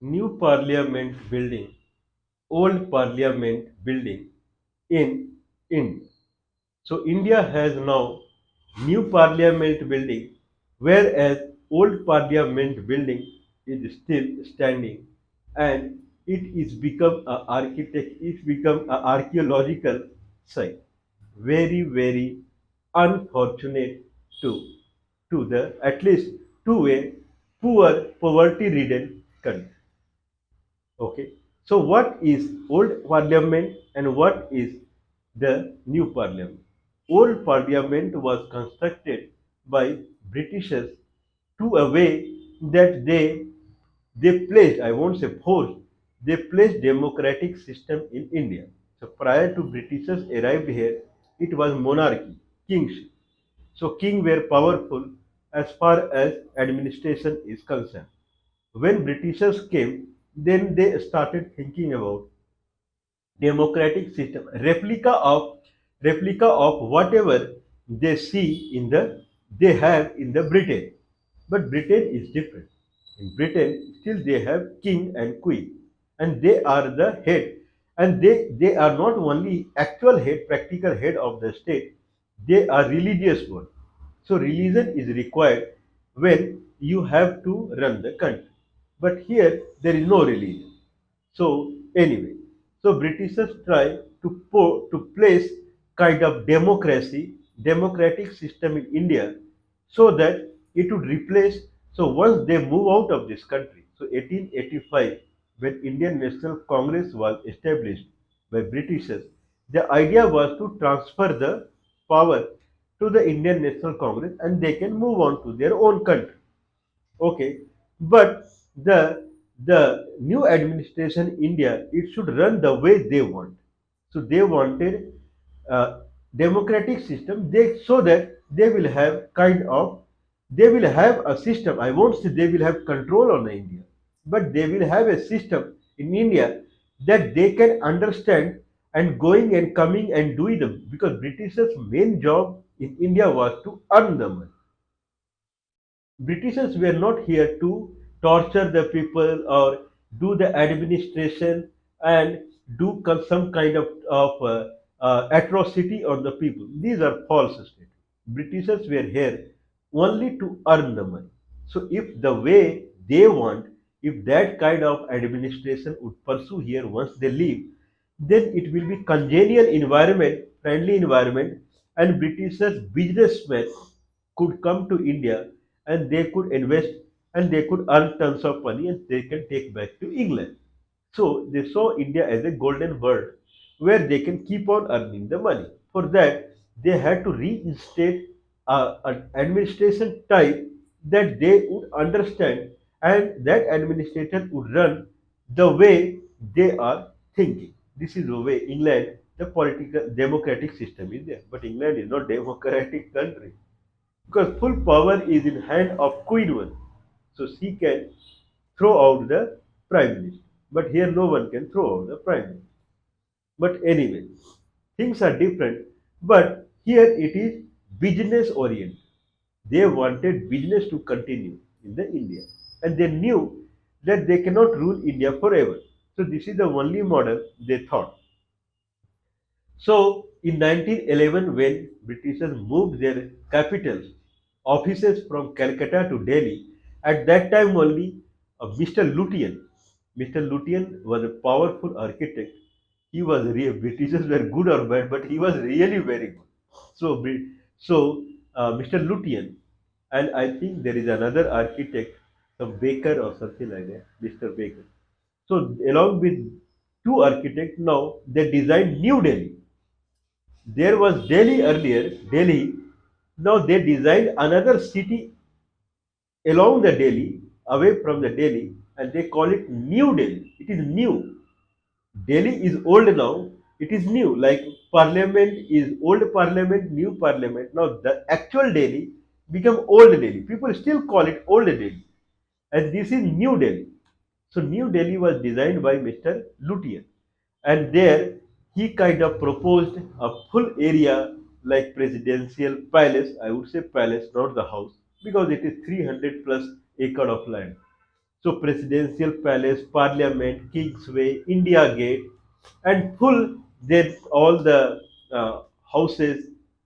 new parliament building, old parliament building in India. So India has now new parliament building, whereas old parliament building is still standing, and it is become a architect. It become a archaeological site. Very very unfortunate to the at least to a poor poverty ridden country. Okay. So what is old parliament and what is the new parliament? Old parliament was constructed by Britishers to a way that they placed, I won't say forced, they placed democratic system in India. So prior to Britishers arrived here, it was monarchy, kingship. So king were powerful as far as administration is concerned. When Britishers came, then they started thinking about democratic system, replica of whatever they see in the they have in the Britain. But Britain is different. In Britain, still they have king and queen, and they are the head, and they are not only actual head, practical head of the state. They are religious one. So religion is required when you have to run the country. But here there is no religion. So anyway, so Britishers try to place kind of democratic system in India, so that it would replace. So once they move out of this country, so 1885, when Indian National Congress was established by Britishers, the idea was to transfer the power to the Indian National Congress, and they can move on to their own country. Okay, but the new administration in India, it should run the way they want. So they wanted democratic system. They so that they will have they will have a system. I won't say they will have control on India, but they will have a system in India that they can understand and going and coming and doing them, because Britishers' main job in India was to earn the money. Britishers were not here to torture the people or do the administration and do some kind of atrocity on the people. These are false statements. Britishers were here only to earn the money. So if the way they want, if that kind of administration would pursue here once they leave, then it will be congenial environment, friendly environment, and Britishers businessmen could come to India and they could invest and they could earn tons of money and they can take back to England. So they saw India as a golden bird where they can keep on earning the money. For that, they had to reinstate an administration type that they would understand, and that administration would run the way they are thinking. This is the way England, the political democratic system is there. But England is not democratic country, because full power is in hand of Queen one. So she can throw out the prime minister. But here no one can throw out the prime minister. But anyway, things are different. But here it is business oriented. They wanted business to continue in the India. And they knew that they cannot rule India forever. So this is the only model they thought. So in 1911, when Britishers moved their capitals, offices from Calcutta to Delhi, at that time only Mr. Lutyens, Mr. Lutyens was a powerful architect. He was real. Britishers were good or bad, but he was really very good. So, Mr. Lutyens, and I think there is another architect, some Baker or something like that, Mr. Baker. So, along with two architects, now they designed New Delhi. There was Delhi earlier, Delhi. Now they designed another city along the Delhi, away from the Delhi, and they call it New Delhi. It is new. Delhi is old now. It is new. Like Parliament is old Parliament, new Parliament. Now the actual Delhi become old Delhi. People still call it old Delhi, and this is New Delhi. So New Delhi was designed by Mr. Lutyens, and there he kind of proposed a full area like presidential palace. I would say palace, not the house, because it is 300 plus acre of land. So Presidential Palace, Parliament, Kingsway, India Gate, and full then all the houses,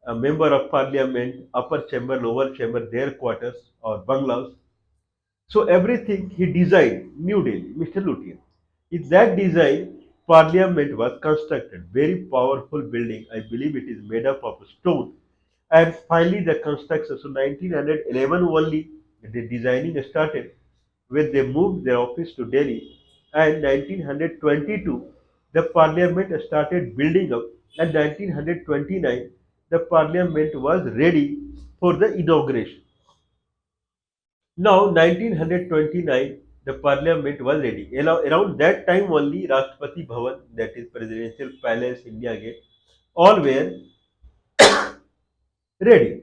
member of Parliament, upper chamber, lower chamber, their quarters or bungalows. So everything he designed, New Delhi, Mr. Lutyens. In that design, Parliament was constructed. Very powerful building. I believe it is made up of stone. And finally, the construction. So 1911 only the designing started when they moved their office to Delhi. And 1922, the Parliament started building up. And 1929, the Parliament was ready for the inauguration. Now, 1929, the parliament was ready. Around that time only, Rashtrapati Bhavan, that is Presidential Palace, India Gate, all were ready.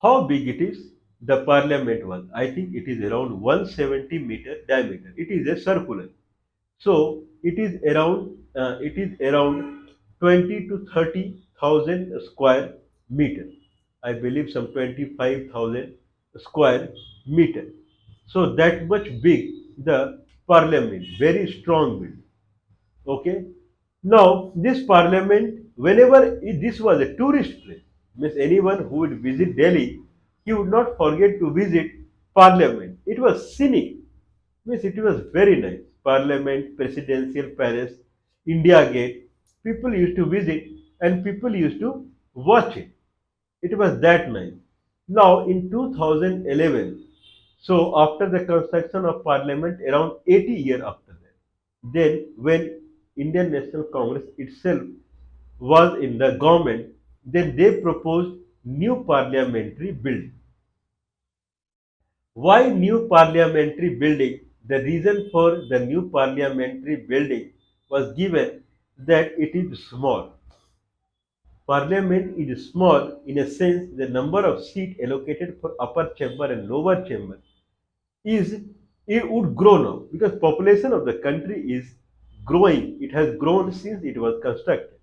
How big it is? The parliament was. I think it is around 170-meter diameter. It is a circular. So it is around 20 to 30,000 square meter. I believe some 25,000 square meter. So that much big the parliament, very strong building. Okay. Now this parliament, whenever this was a tourist place, means anyone who would visit Delhi, he would not forget to visit parliament. It was scenic, means it was very nice. Parliament, Presidential Palace, India Gate. People used to visit and people used to watch it. It was that nice. Now in 2011, so after the construction of Parliament, around 80 years after that, then when Indian National Congress itself was in the government, then they proposed new parliamentary building. Why new parliamentary building? The reason for the new parliamentary building was given that it is small. Parliament is small in a sense the number of seats allocated for upper chamber and lower chamber is it would grow now because population of the country is growing. It has grown since it was constructed.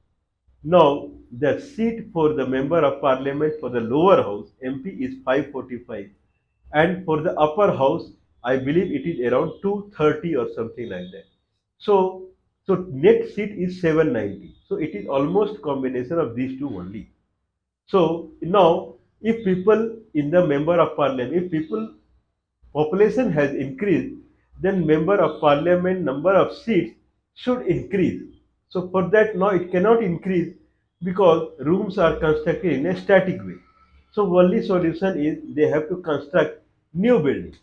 Now the seat for the member of parliament for the lower house MP is 545 and for the upper house I believe it is around 230 or something like that. So net seat is 790. So it is almost combination of these two only. So now if people in the member of parliament, if people population has increased, then member of parliament number of seats should increase. So for that now it cannot increase because rooms are constructed in a static way. So only solution is they have to construct new building.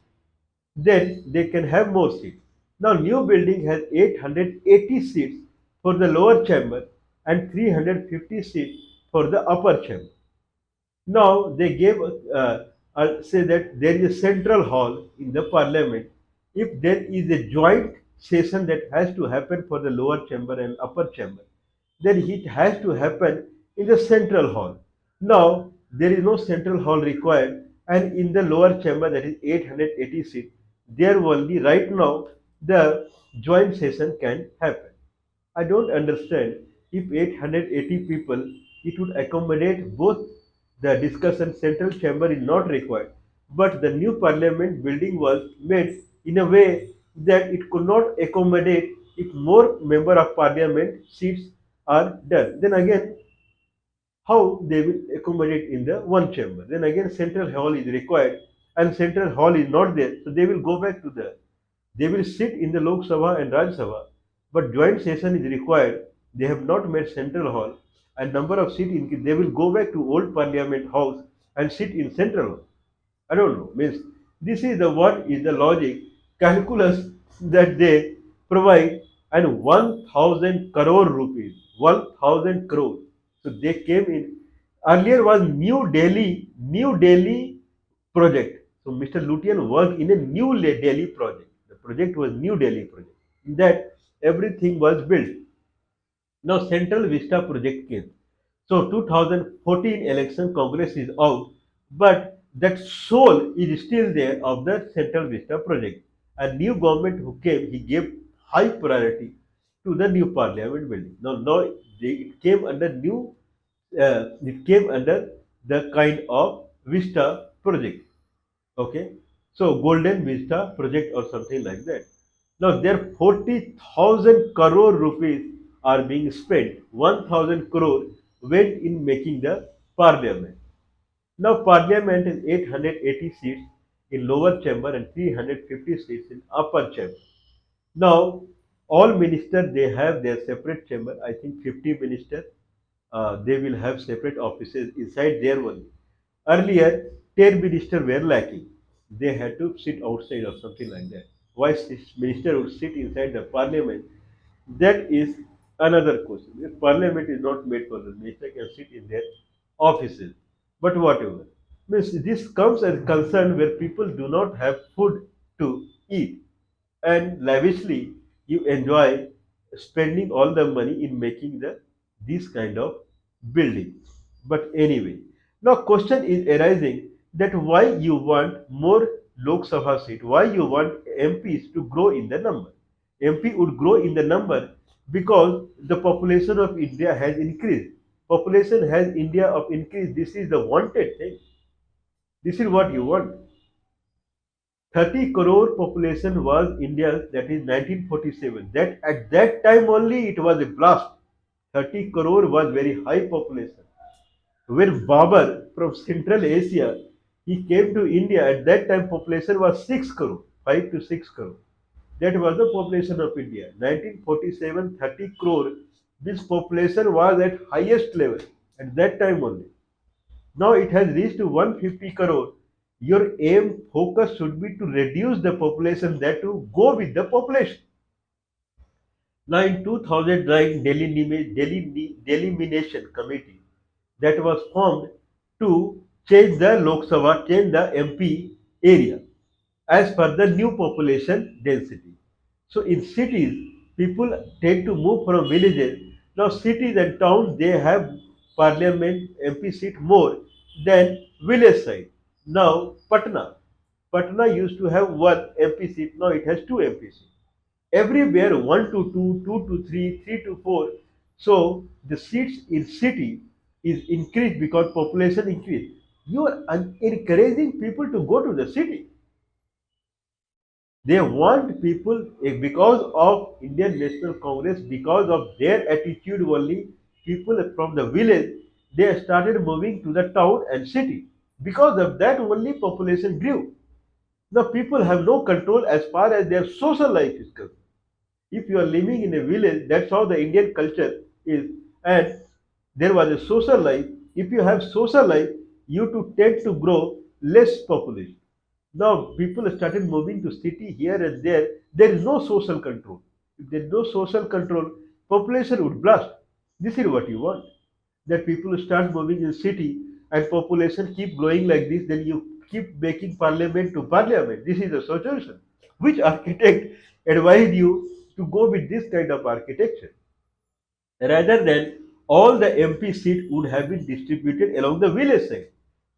Then they can have more seats. Now new building has 880 seats for the lower chamber and 350 seats for the upper chamber. Now they gave say that there is a central hall in the parliament. If there is a joint session that has to happen for the lower chamber and upper chamber, then it has to happen in the central hall. Now there is no central hall required, and in the lower chamber that is 880 seats, there only right now the joint session can happen. I don't understand if 880 people, it would accommodate both the discussion central chamber is not required. But the new parliament building was made in a way that it could not accommodate if more member of parliament seats are done. Then again, how they will accommodate in the one chamber. Then again, central hall is required and central hall is not there. So they will go back to they will sit in the Lok Sabha and Rajya Sabha, but joint session is required. They have not made central hall and number of seats increase. They will go back to old parliament house and sit in central hall. I don't know. Means this is the what is the logic calculus that they provide and 1,000 crore rupees, 1,000 crore. So they came in. Earlier was New Delhi project. So Mr. Lutyens worked in a New Delhi project. The project was New Delhi project. In that everything was built. Now Central Vista project came. So 2014 election Congress is out, but that soul is still there of the Central Vista project. A new government who came, he gave high priority to the new parliament building. Now it came under it came under the kind of Vista project. Okay. So Golden Vista project or something like that. Now there 40,000 crore rupees are being spent. 1,000 crore went in making the parliament. Now parliament is 880 seats in lower chamber and 350 seats in upper chamber. Now all ministers they have their separate chamber. I think 50 ministers they will have separate offices inside their one. Earlier, 10 ministers were lacking. They had to sit outside or something like that. Why this minister would sit inside the parliament? That is another question. If parliament is not made for the minister, can sit in their offices. But whatever. Means this comes as concern where people do not have food to eat and lavishly you enjoy spending all the money in making these kind of buildings. But anyway, now question is arising that why you want more Lok Sabha seat, why you want MPs to grow in the number. MP would grow in the number because the population of India has increased. Population has India of increased. This is the wanted thing. This is what you want. 30 crore population was India, that is 1947. That at that time only it was a blast. 30 crore was very high population. When Babar from Central Asia, he came to India, at that time population was 6 crore, 5 to 6 crore. That was the population of India. 1947, 30 crore, this population was at highest level at that time only. Now it has reached to 150 crore. Your aim focus should be to reduce the population, that to go with the population. Now in 2009 Delimitation Committee that was formed to change the Lok Sabha, change the MP area as per the new population density. So in cities, people tend to move from villages. Now cities and towns they have parliament MP seat more than village side. Now Patna used to have one MP seat. Now it has two MP seats. Everywhere 1 to 2, 2 to 3, 3 to 4. So the seats in city is increased because population increase. You are encouraging people to go to the city. They want people because of Indian National Congress, because of their attitude only, people from the village they started moving to the town and city. Because of that only population grew. Now people have no control as far as their social life is concerned. If you are living in a village, that's how the Indian culture is. And there was a social life. If you have social life, you to tend to grow less population. Now people started moving to city here and there. There is no social control. If there is no social control, population would blast. This is what you want. That people start moving in city and population keep growing like this, then you keep making parliament to parliament. This is the solution. Which architect advised you to go with this kind of architecture? Rather than all the MP seat would have been distributed along the village side.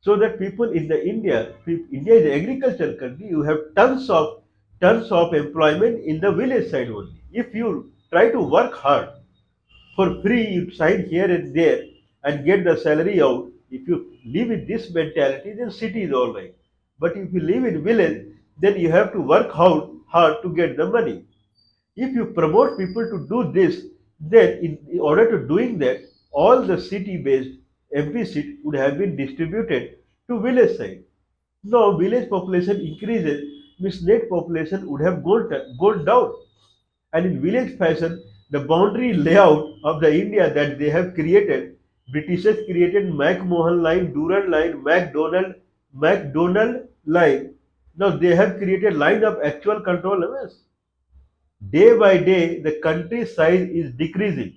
So that people in the India is an agricultural country, you have tons of employment in the village side only. If you try to work hard for free, you sign here and there and get the salary out. If you live with this mentality, then city is all right. But if you live in village, then you have to work hard to get the money. If you promote people to do this, then in order to doing that, all the city-based MP seat would have been distributed to village side. Now village population increases, means net population would have gone down. And in village fashion, the boundary layout of the India that they have created, Britishers created McMahon line, Durand line, McDonald line. Now they have created line of actual control limits. Day by day, the country size is decreasing.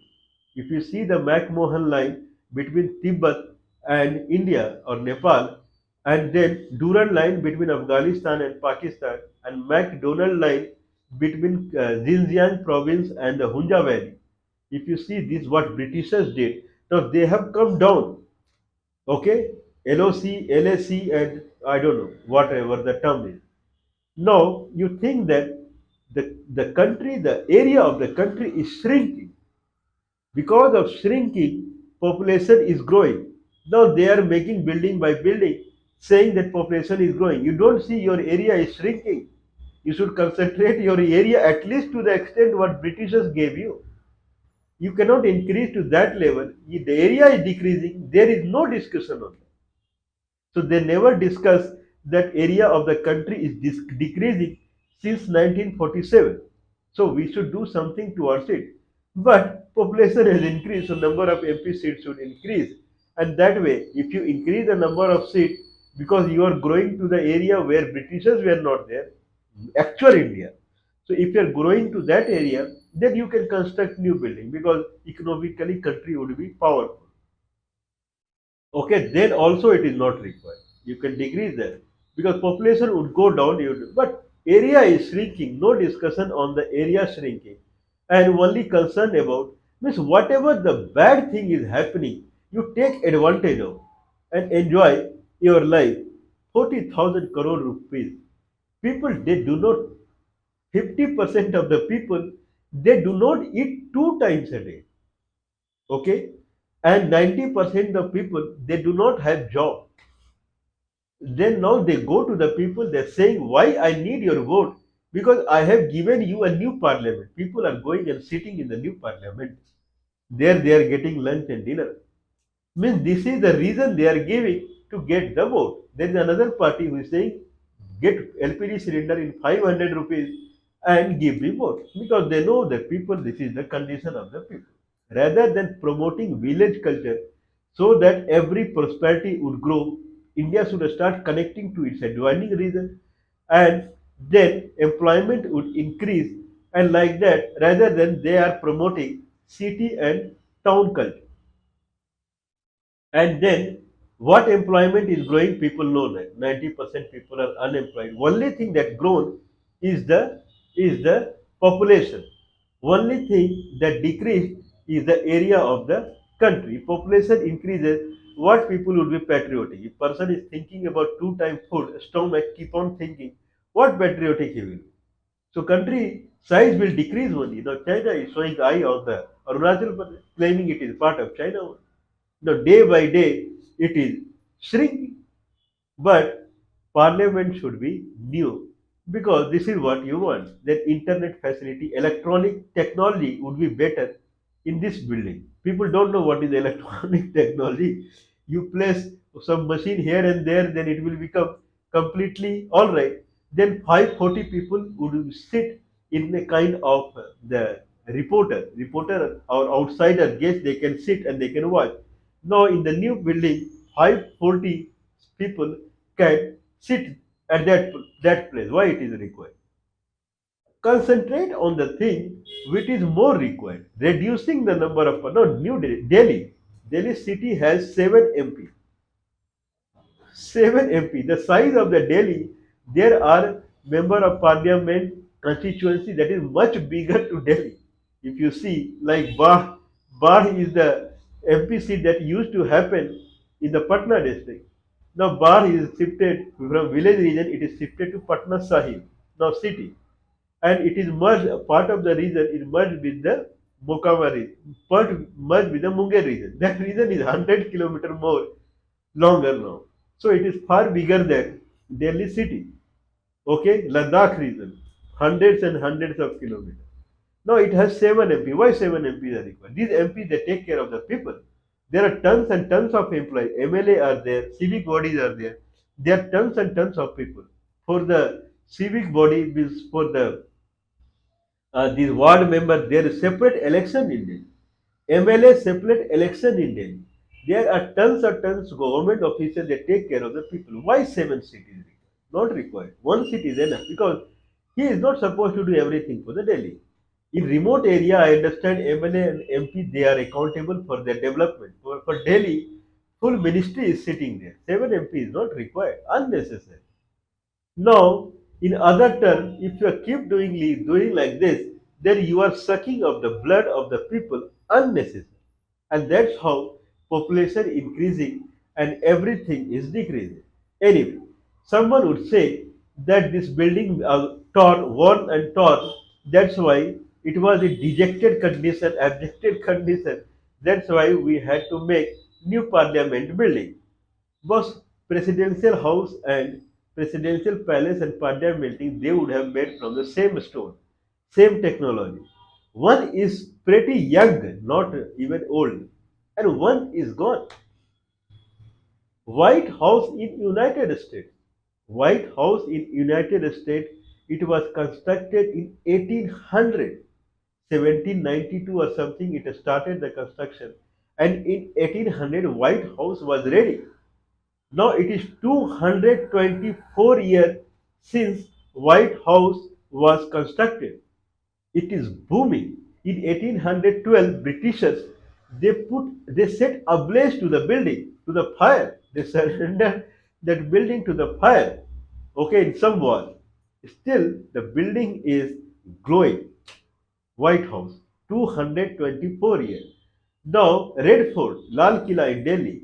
If you see the McMahon line between Tibet and India or Nepal, and then Durand line between Afghanistan and Pakistan, and McDonald line between Xinjiang province and the Hunza Valley. If you see this, what Britishers did, now they have come down. Okay, LOC, LAC, and I don't know whatever the term is. Now you think that the country, the area of the country is shrinking. Because of shrinking, population is growing. Now they are making building by building. saying that population is growing. You don't see your area is shrinking. You should concentrate your area at least to the extent what Britishers gave you. You cannot increase to that level. If the area is decreasing, there is no discussion on that. So they never discuss that area of the country is decreasing since 1947. So we should do something towards it. But population has increased, so number of MP seats should increase. And that way, if you increase the number of seats because you are growing to the area where Britishers were not there, actual India. So if you are growing to that area, then you can construct new building because economically country would be powerful. Okay, then also it is not required. You can decrease that because population would go down, but area is shrinking. No discussion on the area shrinking, and only concerned about means whatever the bad thing is happening, you take advantage of and enjoy your life. 40,000 crore rupees. People they do not 50% of the people they do not eat two times a day. Okay, and 90% of people they do not have job. Then now they go to the people, they're saying why I need your vote, because I have given you a new parliament. People are going and sitting in the new parliament. There they are getting lunch and dinner. Means this is the reason they are giving to get the vote. There is another party who is saying get LPG cylinder in 500 rupees and give the vote, because they know that people, this is the condition of the people. Rather than promoting village culture so that every prosperity would grow, India should start connecting to its adjoining region, and then employment would increase, and like that, rather than they are promoting city and town culture. And then what employment is growing, people know that 90% people are unemployed. Only thing that grown is the population. Only thing that decreased is the area of the country. Population increases, what people will be patriotic. If person is thinking about two time food, stomach keep on thinking, what patriotic he will be. So country size will decrease only. Now China is showing eye on the Arunachal Pradesh, claiming it is part of China. Now, day by day, it is shrinking. But parliament should be new, because this is what you want. That internet facility, electronic technology would be better in this building. People don't know what is electronic technology. You place some machine here and there, then it will become completely all right. Then 540 people would sit in a kind of the reporter or outsider guest. They can sit and they can watch. Now in the new building, 540 people can sit at that place. Why it is required? Concentrate on the thing which is more required. Reducing the number of no New Delhi. Delhi city has 7 MP. 7 MP. The size of the Delhi, there are member of parliament constituency that is much bigger to Delhi. If you see, like Bar is the MP seat that used to happen in the Patna district. Now Bar is shifted from village region, it is shifted to Patna Sahib, now city. And it is merged, part of the region is merged with the Mokama region, merged with the Munger region. That region is 100 kilometer more longer now. So it is far bigger than Delhi city. Okay, Ladakh region, hundreds and hundreds of kilometers. Now it has 7 MP. Why 7 MPs are required? These MPs they take care of the people. There are tons and tons of employees. MLA are there, civic bodies are there. There are tons and tons of people. For the civic body, means for the these ward members, there is separate election in Delhi. MLA separate election in Delhi. There are tons and tons government officials that take care of the people. Why 7 cities required? Not required. One city is enough, because he is not supposed to do everything for the Delhi. In remote area, I understand MLA and MP they are accountable for their development. For Delhi, full ministry is sitting there. 7 MP is not required, unnecessary. Now, in other terms, if you keep doing like this, then you are sucking of the blood of the people unnecessary, and that's how population increasing and everything is decreasing. Anyway, someone would say that this building worn and torn. That's why it was a dejected condition, abjected condition. That's why we had to make new parliament building. Boss, Presidential house and presidential palace and parliament building, they would have made from the same stone, same technology. One is pretty young, not even old, and one is gone. White House in United States. White House in United States, it was constructed in 1800, 1792 or something. It started the construction, and in 1800 White House was ready. Now it is 224 years since White House was constructed. It is booming. In 1812, Britishers, they set ablaze to the building, to the fire. They surrendered that building to the fire. Okay, in some wall. Still, the building is glowing. White House, 224 years. Now, Red Fort, Lal Killa in Delhi,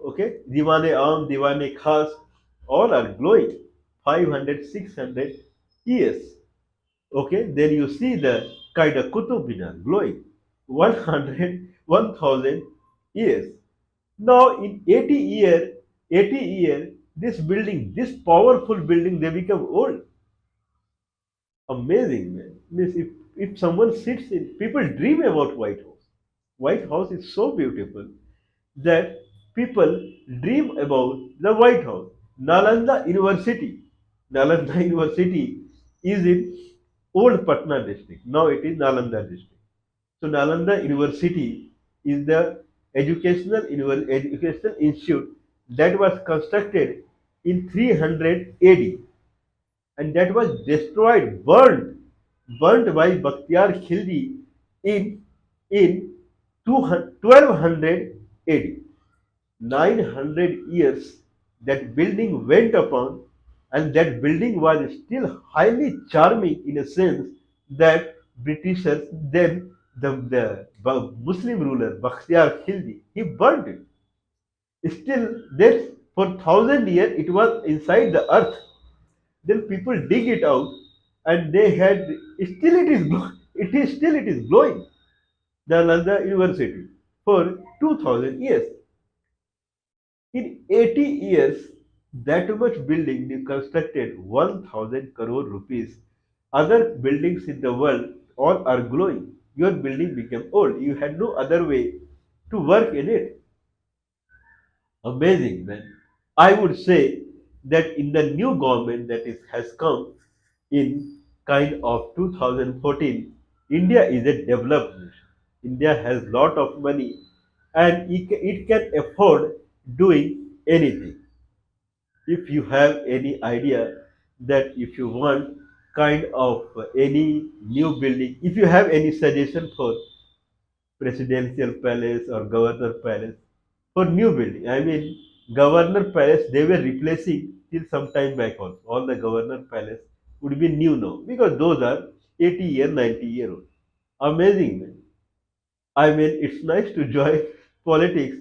okay, Diwane Am, Diwane Khas, all are glowing. 500, 600 years. Okay, then you see the kind of Qutub Minar glowing. 100, 1000 years. Now in 80 year, this building, this powerful building, they become old. Amazing, man. Means if someone sits in, people dream about White House. White House is so beautiful that people dream about the White House. Nalanda University. Nalanda University is in old Patna district. Now it is Nalanda district. So Nalanda University is the educational institute that was constructed in 300 AD, and that was destroyed, burnt by Bakhtiyar Khilji in in 1200 AD. 900 years that building went upon, and that building was still highly charming in a sense that Britishers, then the Muslim ruler Bakhtiyar Khilji, he burned it. Still, there for 1,000 years it was inside the earth. Then people dig it out, and they had, still it is it is glowing. The Nalanda University for 2,000 years. In 80 years, that much building they constructed 1,000 crore rupees. Other buildings in the world all are glowing. Your building became old. You had no other way to work in it. Amazing, man. I would say that in the new government that is has come in kind of 2014, India is a developed nation. India has lot of money, and it can afford doing anything. If you have any idea that if you want kind of any new building, if you have any suggestion for presidential palace or governor palace for new building, I mean governor palace they were replacing till some time back also. All the governor palace would be new now because those are 80-year, 90-year old. Amazing, man. I mean, it's nice to join politics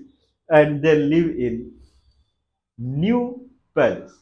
and then live in new palace.